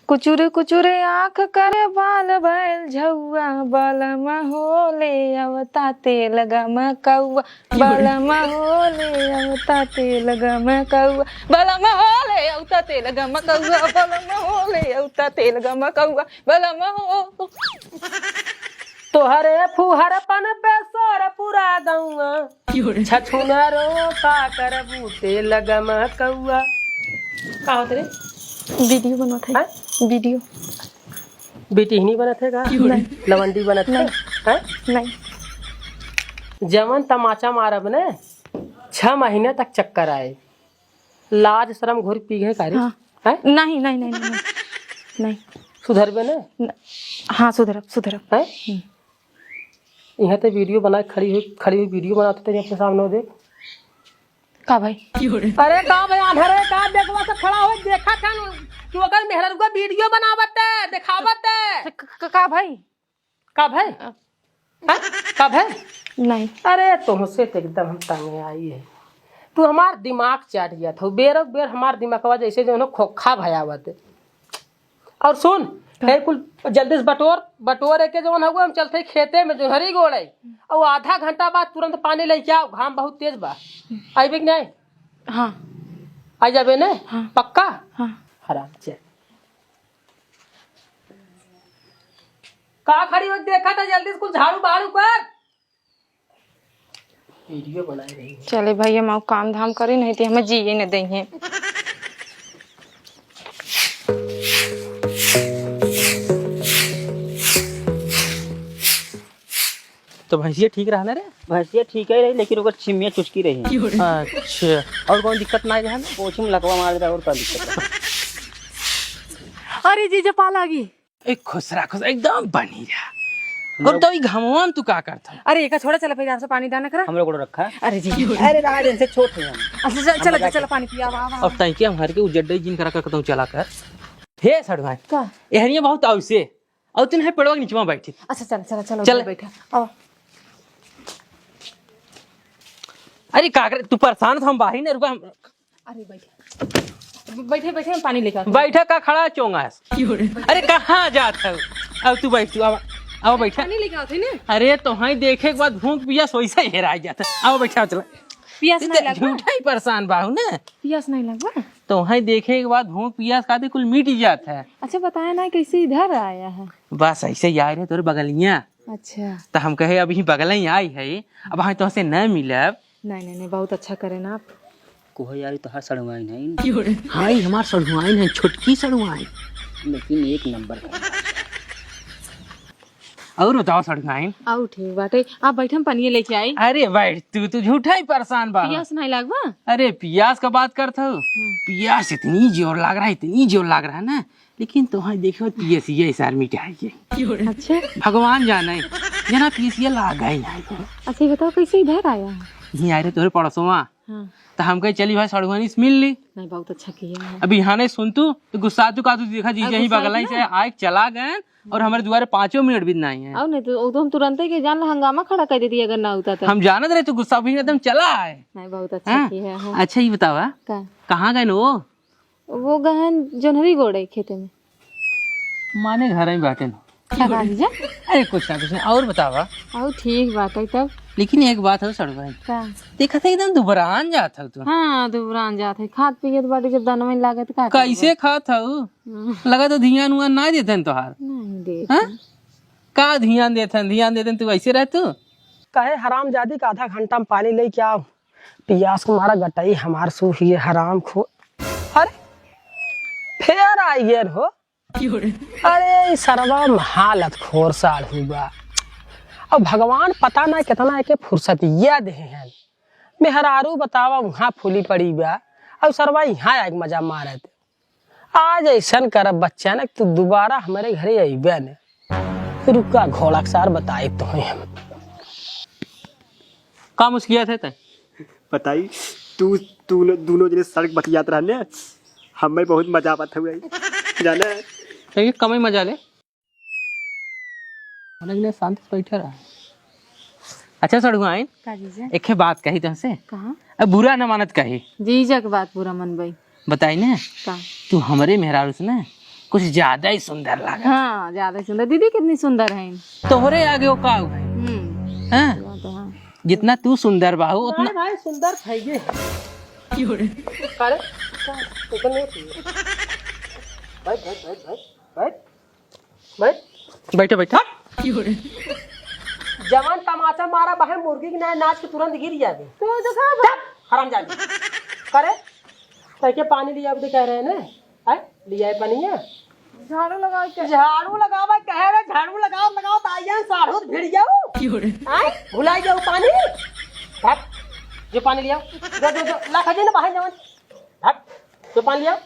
कुचुर कुचुर आँख करे बाल बैल झौआ बलमा होले अवता तेल गम कौआ बलमा होले अवता तेल गम कौआ बलमा होले अवता तेल गम कौआ बलमा होले अवता तेल गम कौआ बलमा हो। तोहरे फुहरपन पे सोर पूरा गौआ छछुनरो का करबू तेल गम कौआ। का होत रे? वीडियो बनत है। वीडियो बेटी नहीं बनत है का? लवंडी बनत है हैं? नहीं जमन तमाचा मारब ने 6 महीने तक चक्कर आए, लाज शर्म घोर पी गए कारी हाँ। हैं? नहीं नहीं नहीं नहीं नहीं सुधरबे ने? हाँ सुधरब सुधरब हैं? यहाँ तो वीडियो बना खड़ी हुई वीडियो बनाते थे अपने सामने देख का भाई। अरे का भाई अंधेरे का देखवा से खड़ा हो देखा था तू अगर मेहरर को वीडियो बनावत है दिखावत है का भाई का भाई हैं? का भाई नहीं। अरे तुमसे तो एकदम हम तंग आई है। तू हमार दिमाग चाट गया था बेर बेर हमार दिमागवा जैसे जो है खोखा भयावत है। और सुन फिर कुल जल्दी से बटोर के जो हम चलते खेते में जो हरी गोड़े और आधा घंटा बाद तुरंत पानी लेके आओ, घाम बहुत तेज बा। आइबे कि नहीं? हाँ आ जाबे ने? हाँ। पक्का? हाँ हराम चल का खड़ी हो देखा था जल्दी से कुछ झाड़ू बाड़ू कर वीडियो बनाए रही। चले भाई हम काम धाम करे नहीं तो हमें जिए न देंगे। तो भैंसिया ठीक रहा ना रे? भैंसिया ठीक है रही लेकिन ओकर छिमिया चुचकी रही। अच्छा और कौन दिक्कत ना है? पोछी में लकवा मार दे और का दिक्कत है? अरे जीजा पाल आ गई। एक खुसरा एकदम बनी रहा। और तो ई घमवा में तू का करता? अरे एक छोड़ा चला भाई से पानी दाना करा। हम लोग को रखा। अरे जी अरे रात इनसे छोट है हम। अच्छा चला चला पानी पिया। और तई के हम हर के उजड्डे जिन करा करता हूं चला कर। हे सड़वाई का एहनिया बहुत आवसे और तन है पेड़वा के नीचवा बैठी। अच्छा चला चला चला चल। बैठा। आओ अरे का कर तू परेशान था हम बाहर ने रुका। अरे बैठे बैठे बैठे हम पानी लेकर बैठा का खड़ा चोंगा है। अरे कहां जात है? अब तू बैठ तू अब बैठा। पानी लेकर आते ना। अरे तो हाई देखे के बाद भूख पियास वैसा ही हेरा जाता। आओ बैठा चला। पियास नहीं लगवा। झूठा ही परेशान बाहू ना। पियास नहीं लगवा। तो वहीं देखे के बाद भूख पियास खाते कुल मिट ही जाता है। अच्छा बताया ना कैसे इधर आया है। बस ऐसे ही आए रहे तोरे बगलिया अच्छा तो हम कहे अभी बगल ही आई है अब हाँ तो न मिलब। नहीं नहीं नहीं बहुत अच्छा करे ना आप। को यार तो हर सड़वाई नहीं हाँ हमार सड़ुआइन है छोटकी सड़ुआइन लेकिन एक नंबर का। और बताओ सड़ुआइन। आओ ठीक बाटे आप बैठे हम पानी लेके आई। अरे बैठ तू झूठा ही परेशान बा। पियास नहीं लगवा। अरे पियास का बात करता हूँ। पियास इतनी जोर लग रहा है ना लेकिन तुम्हारे देखो पियास ये सार मिटाइए। अच्छा भगवान जाने जना पियसिया लागा ही अच्छा ये बताओ कैसे इधर आया है। नहीं आए रहे तोरे पड़ोसवा हाँ तो हम कहे चली भाई सड़ुआनी से मिल ली। नहीं बहुत अच्छा किया है। अभी यहाँ नहीं सुन तू तो गुस्सा तू का तू देखा जी यही बगल ही से आए चला गए और हमारे द्वारे 5 मिनट भी नहीं है। आओ नहीं तो हम तुरंत ही जान हंगामा खड़ा कर देती अगर ना होता तो। हम जानत रहे तू गुस्सा भी एकदम चला है। नहीं बहुत अच्छा किया है। हाँ। अच्छा ये बतावा का कहाँ गए वो गहन जोनहरी गोड़े खेते में। माने घर में बैठे न। क्या कहा जीजा? अरे कुछ ना और बतावा। आओ ठीक बात है तब। लेकिन एक बात है सड़ुआइन का देखा था एकदम दुबरान जात है तू। हाँ दुबरान जात है खाद पियत बाटी जब दाना में लागत का कैसे खात है लगा तो ध्यान उन ना देते तोहार। नहीं दे हाँ? का ध्यान देते तू ऐसे रह तू। कहे हराम जादी का आधा घंटा में पानी लेके आओ पियास को मारा गटाई हमार सूही हराम खो। अरे फिर आई हो। अरे सरवा हालत खोर साल हुआ और भगवान पता ना कितना के फुर्सत ये दे हैं। मेहरारू बतावा वहाँ फूली पड़ी बा और सरवा यहाँ एक मजा मारे थे। आज ऐसा करब बच्चा ना तू दोबारा हमारे घरे अबे न रुका घोड़ा सार बताए तो हम का मुस्किया थे बताई तू तू दोनों जने सड़क बतियात रहने हमें बहुत मजा आवत हुआ जाने। तो कम मजा ले शांति से बैठे रहा। अच्छा सड़ुआइन का जीजा एक बात कही तुमसे कहाँ अब बुरा न मानत कही जीजा के बात पूरा मन भाई बताई ना का तू हमारे मेहरारू से ना कुछ ज्यादा ही सुंदर लगा। हाँ ज्यादा सुंदर। दीदी कितनी सुंदर है। तोहरे आगे वो का है? हाँ? हाँ। जितना तू सुंदर बाहू उतना भाई सुंदर है ये। बैठो बैठो। जवान तमाचा मारा बहन मुर्गी की नाच के तुरंत गिर जाए तो देखा हराम जाने करे तैके पानी लिया अब कह रहे हैं ना है लिया है पानी है झाड़ू लगाओ कह रहे झाड़ू लगाओ तो आइए साढ़ू भिड़ जाओ भुला जाओ पानी भाग जो पानी लिया जो ला खा ना बाहर जवान भाग जो पानी लिया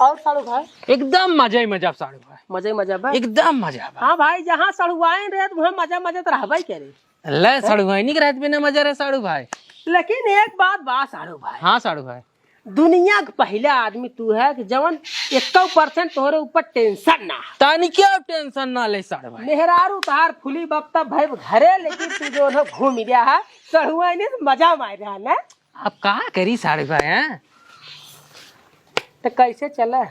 और साड़ू भाई एकदम मजा ही मजा साड़ू भाई, मजा ही मजा भाई एकदम मजा भाई। हाँ भाई जहाँ सड़ुआए रहे तो वहाँ मजा मजा तो रहा ही करे ले साड़ू भाई नहीं रहते बिना मजा रहे साड़ू भाई। लेकिन एक बात बा साड़ू भाई हाँ साड़ू भाई, दुनिया का पहला आदमी तू है कि जवन 100% तोहरे ऊपर टेंशन ना तानी क्या टेंशन ना ले साड़ू भाई। मेहरारू तार फुली बप्ता भाई घरे लेकिन तू जो है घूम रहा है सड़ुआ ने मजा मार रहा है ना। अब कहा करी साड़ू भाई हैं? तो कैसे चले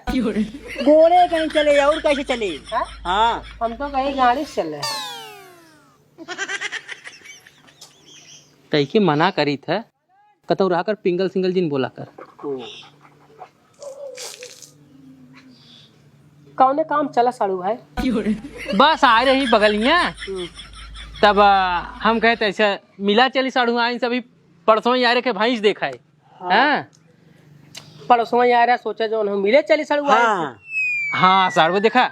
घोड़े कहीं चले और कैसे चले? हाँ? हाँ हम तो कहीं गाड़ी से चले कई के मना करी था कतो रहा कर पिंगल सिंगल जिन बोला कर। कौने काम चला साड़ू भाई? बस आ रही बगलिया तब हम कहते ऐसे मिला चली साड़ू आई सभी परसों ही आ रहे के भैंस देखा है। हाँ पड़ोसवा आ रहा सोचा जो हम मिले चली सड़ुआ हाँ हाँ साड़ू देखा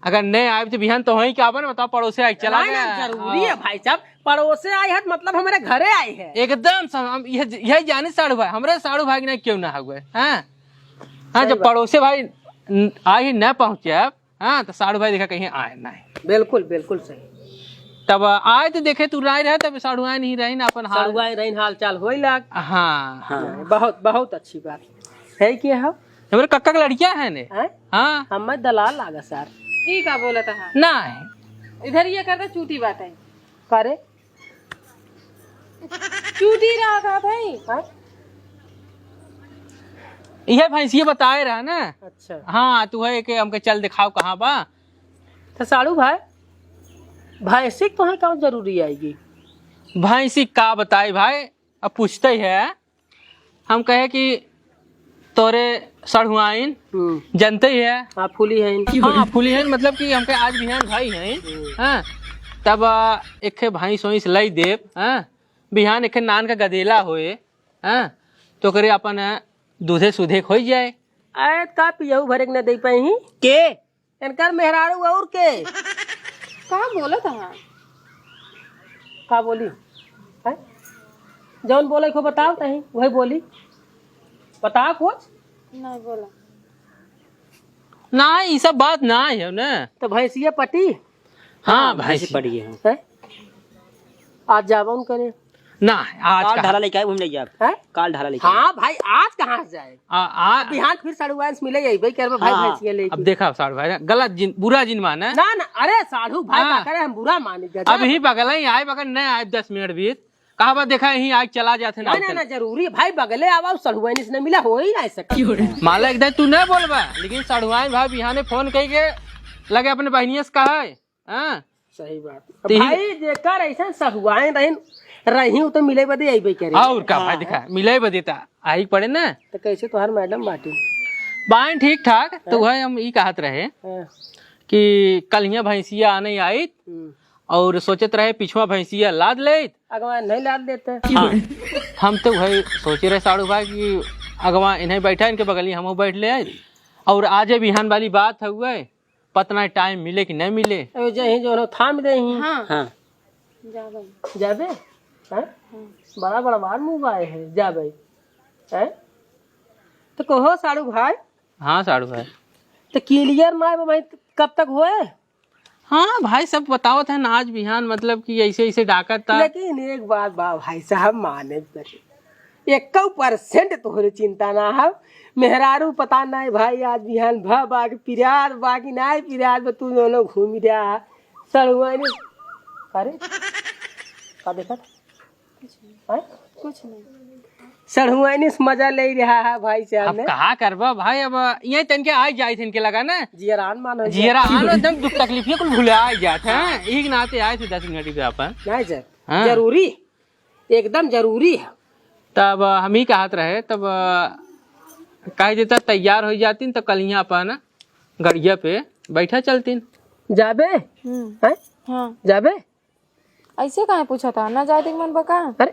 अगर नहीं आए तो बिहान तो वही क्या बन बताओ पड़ोसे आई चला गया। जरूरी है भाई साहब पड़ोसे आए हैं मतलब हमारे घरे आए हैं एकदम यही जाने साड़ू भाई हमारे साड़ू भाई ने क्यों ना हुए। हाँ हाँ जब पड़ोसे भाई आई न पहुंचे अब हाँ तो साड़ू भाई देखा कहीं आए ना बिल्कुल बिल्कुल सही। तब आए तो देखे तू राय रहे तब साड़ू आए नहीं रही ना अपन हाल सड़ुआ रही हाल चाल हो लग। हाँ बहुत बहुत अच्छी बात है कि हम हमारे कक्का का लड़किया है ने। हाँ हमें दलाल लागा सर ठीक है बोला था। नहीं इधर ये करता चूती बात है करे चूती रहा था भाई। यह भैंसिया बताए रहा ना। अच्छा हाँ तू है कि हमके चल दिखाओ कहाँ बा। तो साड़ू भाई भैंसी तो है कौन जरूरी आएगी? भैंसी का बताई भाई अब पूछते ही है हम कहे कि तोरे सड़हुआइन जनते ही है। हाँ फूली है हाँ फूली है मतलब कि हमके आज बिहान भाई हैं। हाँ तब एक भैंस वैंस लई देव। हाँ बिहान एक नान का गदेला होए। हाँ तो करे अपन दूधे सुधे खो जाए। आए का पियऊ भरे न दे पाई के इनकर मेहरारू और के कहाँ बोला था। का बोली है जौन बोले को बताओ तही वही बोली बता कुछ नहीं बोला ना ये सब बात ना है ना। तो भैंसिया पटी हाँ भैंस पड़ी है है आज जावन करे ना आज काल का ढाला लेके आए घूम जाए है काल ढाला लेके हाँ भाई आज कहाँ से जाए बिहान फिर साढ़ू वाइस मिले जाए भाई कर भाई हाँ। भैंसिया लेके अब देखा साड़ू भाई गलत जिन बुरा जिन माना ना ना अरे साधु भाई हाँ। का करे हम बुरा माने अब ही बगल ही आए बगल नहीं आए 10 मिनट बीत कहा बात देखा यही आग चला जाते ना ना ना जरूरी है भाई बगले आवा सड़ुआइन से मिला हो ही ना सके माला एकदम तू नहीं बोलबा लेकिन सड़ुआइन भाई बिहाने फोन कही के लगे अपने बहनिया से कहा है। हाँ सही बात तो भाई जेकर ऐसा सड़ुआइन रही तो मिले बदे आई भाई करे और का भाई देखा मिले बदेता आई पड़े ना तो कैसे तोहर मैडम बाटी बाइन ठीक ठाक तो वह हम ये कहत रहे हाँ। कि कल यहाँ भैंसिया आने आई और सोचत रहे पिछवा भैंसिया लाद ले अगवा नहीं लाद देते हाँ। हम तो भाई सोचे रहे साड़ू भाई कि अगवा इन्हें बैठा इनके बगल हम बैठ ले आए और आज बिहान वाली बात हुआ पतना टाइम मिले कि नहीं मिले जही जो थाम दे हाँ हाँ जाबे हैं बड़ा बड़ा बार मुँह आए हैं जाबे हैं तो कहो साड़ू भाई हाँ साड़ू भाई तो क्लियर माए भाई कब तक हुए? हाँ भाई सब बतावत है आज बिहान मतलब कि ऐसे ऐसे डाकत था। लेकिन एक बात बा भाई साहब माने 100% तोहरे चिंता ना है मेहरारू पता नहीं भाई आज बिहान भा बाकी पिरार बाकी नहीं पिरार में तू दोनों घूम रहा सड़ुआ ने करे का देखा कुछ नहीं सड़हुआनी से मजा ले रहा है भाई साहब अब ने। कहा करबा भाई, अब ये तनके आ जाए थे इनके लगा ना जियरान मानो जीरा आनो एकदम दुख तकलीफ कुल भुला जाते हैं, एक नाते आए थे 10 मिनट पे अपन। नहीं सर, हाँ। जरूरी, एकदम जरूरी है। तब हम ही कहत रहे, तब कह देता तैयार हो जाती तो कल यहाँ अपन गड़िया पे बैठा चलती। जाबे हैं? हाँ जाबे? ऐसे काहे पूछा था, ना जाए मन बका? अरे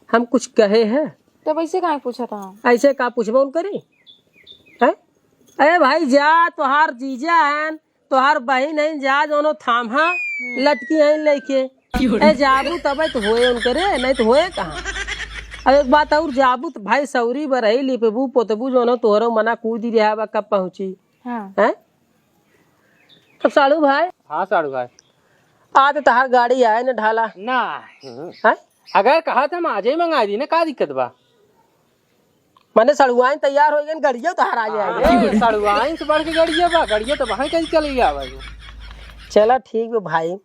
हम कुछ कहे हैं, तब ऐसे काहे पूछा था? ऐसे का पूछबो उन करी है? अरे भाई जा, तोहार जीजा है, तोहार बहन है, जा दोनों थामा लटकी है लेके ए जाबू तब तो होए उन करे, नहीं तो होए कहाँ। अब एक बात और, जाबू तो भाई सौरी बरही लिपबू पोतबू जो तोहरो मना कूद ही रहा कब पहुंची हाँ है। तब साड़ू भाई हाँ साड़ू भाई, आज तोहार गाड़ी आए न ढाला ना है? अगर कहा था हम आज ही मंगा दी ना, का दिक्कत बा? मैंने सड़ुआइन तैयार हो गए, गड़िया तोहार आ जाएंगे। सड़ुआइन से बढ़ के गड़िया बा, गड़िया तो वहाँ कहीं चली गया भाई। चला ठीक है भाई,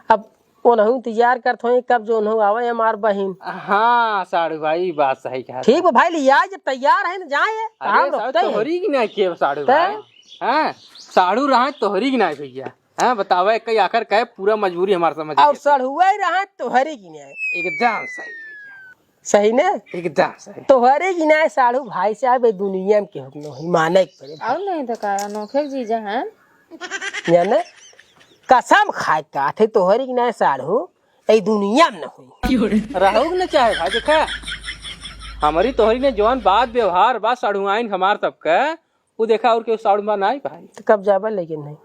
अब ओनहू तैयार करत हो कब जो ओनहू आवे हमार बहन। हाँ साड़ू भाई बात सही कहा। ठीक है भाई, लिया जब तैयार है न जाए। कहाँ अरे रोकते हैं? तोहरी की नहीं किए साड़ू भाई, हाँ साड़ू रहा तोहरी की नहीं भैया। हाँ बतावा कई आखिर कहे पूरा मजबूरी हमारे समझ और सड़ुआ ही रहा तोहरे की नहीं, एकदम सही, सही ने एकदम सही। तोहरे की नहीं साड़ू भाई साहब, ये दुनिया में केहू नहीं माने के पड़े और नहीं तो का अनोखे जीजा हैं। जाने कसम खाए का थे तोहरे की नहीं साड़ू, ये दुनिया में न हुई। रहू न चाहे भाई, देखा हमारी तोहरी ने जौन बात व्यवहार बात साड़ुआइन हमार सबका वो देखा, और केहू साड़ू बा नहीं भाई। तो कब जाबा लेकिन नहीं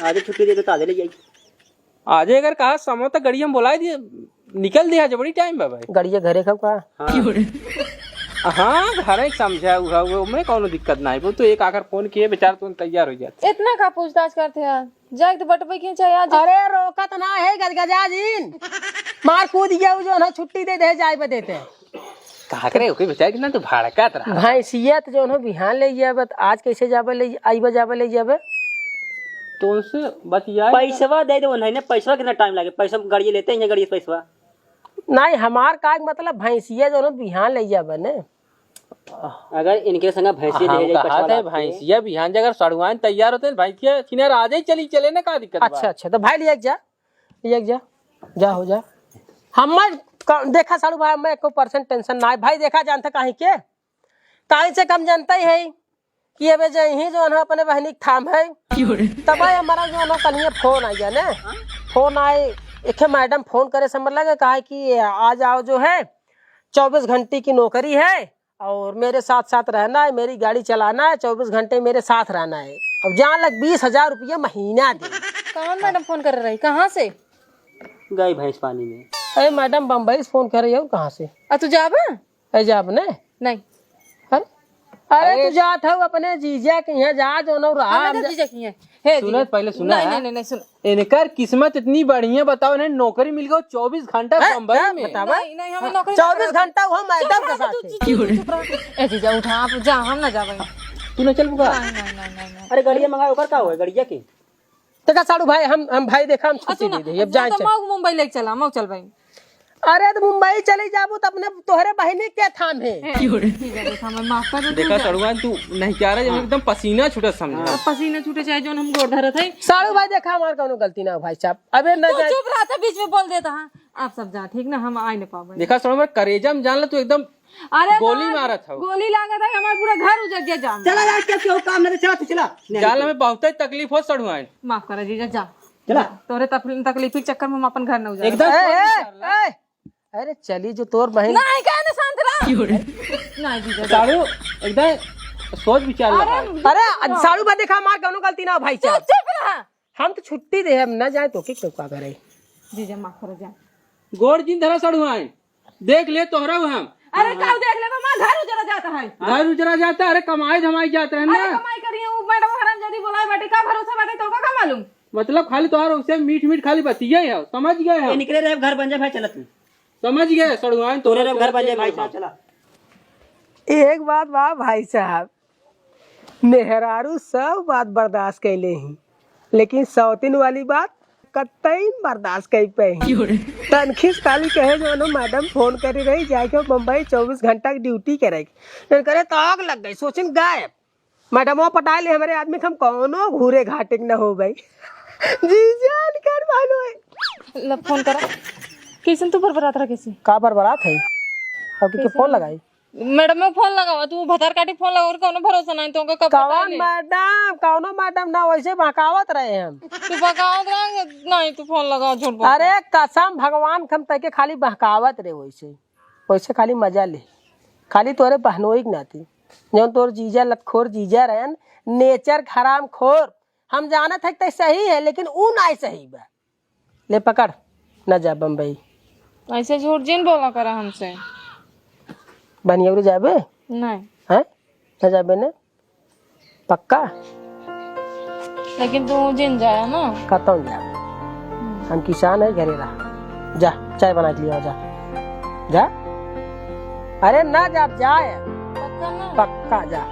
आगे छुट्टी दे तो आधे ले जाएगी। आज अगर कहा समय तक गड़िया में बुला दिए निकल दिया, जबड़ी टाइम बा भाई। गड़िया घरे खब का हाँ घर एक समझा हुआ में कौनो दिक्कत नहीं, वो तो एक आकर फोन किए बेचारा तुम तैयार हो जाते। इतना का पूछताछ करते हैं, जाए तो बटबे क्यों चाहिए आज? अरे रोकत ना है गजगजा दिन, मार कूद गया जो ना छुट्टी दे दे जाए पे देते हैं। कहा करे ओके बेचारा कितना तो भड़कत रहा। भैंसियत जो है बिहान ले जाबे, आज कैसे जाबे ले आईबे जाबे ले जाबे? तो उनसे बतिया पैसा दे दो नहीं, पैसा कितना टाइम लगे, पैसा गाड़ी लेते हैं गाड़ी पैसा नहीं हमार का मतलब भैंसिया जो है बिहान ले जाबे ने। अगर इनके संग भैंसिया ले जाए कहा था भैंसिया बिहान अगर सड़ुआइन तैयार होते भैंसिया छिनार आज ही चली चले ना, का दिक्कत बा? अच्छा अच्छा, तो भाई लिया जा, लिया जा, जा हो जा। हम देखा साड़ू भाई, मैं 1% टेंशन ना है भाई। देखा जानता कहीं के कहीं से कम जानता ही है कि अब ही जो है अपने बहनी थाम है। तब हमारा जो है कल फोन आई है ना, फोन आए एक मैडम फोन करे समझ लगे, कहा कि आज आओ जो है 24 घंटे की नौकरी है और मेरे साथ साथ रहना है, मेरी गाड़ी चलाना है, 24 घंटे मेरे साथ रहना है। अब जहाँ लग 20,000 रुपया महीना दे। कौन मैडम फोन कर रही, कहाँ से? गई भैंस पानी में। अरे मैडम बम्बई से फोन कर रही हो, कहाँ से? तू जाबा? जाब ने नहीं अरे तू जात हो अपने जीजा के यहाँ, जा जो न रहा। जीजा की है हे सुना पहले सुना नहीं नहीं नहीं सुन, इनकर किस्मत इतनी बढ़िया, बताओ इन्हें नौकरी मिल गई 24 घंटा बम्बई में। बतावा नहीं नहीं हमें नौकरी 24 घंटा वो मैडम के साथ। ए जीजा उठा, आप जा, हम ना जाबे। तू न चल बुका। नहीं नहीं नहीं नहीं अरे गाड़िया मंगाओ कर का हुआ गाड़िया के? देखा साड़ू भाई, हम भाई देखा हम छुट्टी दे दे, अब जाए चल। मऊ मुंबई लेके चला, मऊ चल भाई। अरे तो मुंबई चले जाबू तो अपने तोहरे बहनी के थाम है। देखा मैं माफ कर दे। देखा सड़ुआइन तू नहीं क्या रहा, एकदम पसीना छूटा समझा। पसीना छूटे चाहे जो हम गोड़ धरत है। साड़ू भाई देखा हमार कोनो गलती ना हो भाई साहब, अबे न तू जाए। चुप रहा था, बीच में बोल देता। हाँ आप सब जा, ठीक ना, हम आ नहीं पावे। देखा सड़ुआइन करेजा में जान ला तू एकदम अरे गोली मारा था। गोली लागत है, हमारा पूरा घर उजड़ गया। जान चला यार, क्या क्यों काम नहीं, चला तू चला। जान में बहुत तकलीफ हो सड़ुआइन। माफ करा जीजा, जा चला। तोरे तकलीफ के चक्कर में हम अपन घर न उजाड़। एकदम अरे चली जो तोर बहन। नहीं कहने शांत रहा। नहीं जीजा साड़ू एकदम सोच विचार लगा। अरे साड़ू भाई देखा हमार कोनो गलती ना हो भाई साहब, चुप रहा। हम तो छुट्टी दे, हम न जाए तो क्या करे। जीजा माफ करो, जा। गोड़ जिन धरा सड़ुआइन देख ले तोहरा हम। अरे कल देख ले, मामा घर उजड़ा जाता है। घर उजरा जाता है, अरे कमाई धमाई जाता है अरे ना। कमाई करिए, वो मैडम हरामजादी बोला है, बेटे का भरोसा बाटे तो का मालूम। मतलब खाली तोहरा उससे मीठ मीठ खाली बतिया है, समझ गए हम, निकले रहे घर बन जाए भाई, चला तू समझ गए सड़ुआइन तोरे रहे घर बन जाए भाई साहब, चला। एक बात बा भाई साहब, मेहरारू सब बात बर्दाश्त कैले ही, लेकिन सौतीन वाली बात कतई बर्दाश्त कर पे तनखीस खाली कहे जो मैडम फोन करी रही जाके बम्बई 24 घंटा की ड्यूटी करेगी करे तो आग लग गई सोचिन गायब मैडम वो पटा ले हमारे आदमी हम कौनो घूरे घाटे न हो भाई जी जान कर मानो है फोन करा कैसे तू बरबरात रहा कैसे का बरबरात है अब के फोन लगाई मैडम में फोन लगावा तू भतार काटी फोन लगा और कौनो भरोसा नहीं तो कब कौन मैडम कौनो मैडम ना वैसे बहकावत रहे हम तू बकावत रहा नहीं तू फोन लगाओ झूठ बोल अरे कसम भगवान खम तके खाली बहकावत रे वैसे वैसे खाली मजा ले खाली तोरे बहनोई के नाती जौन तोर जीजा लतखोर जीजा रहन नेचर हराम खोर हम जानत है तो सही है लेकिन ऊ नहीं सही बा ले पकड़ न जा बम्बई ऐसे झूठ जिन बोला करा हमसे बनियौरी जाबे नहीं हैं न जाबे ने पक्का लेकिन तू जिन जाया ना कहता हूँ जा हम किसान है घरे रहा जा चाय बना के लिया जा जा अरे ना जा जाए पक्का ना पक्का जा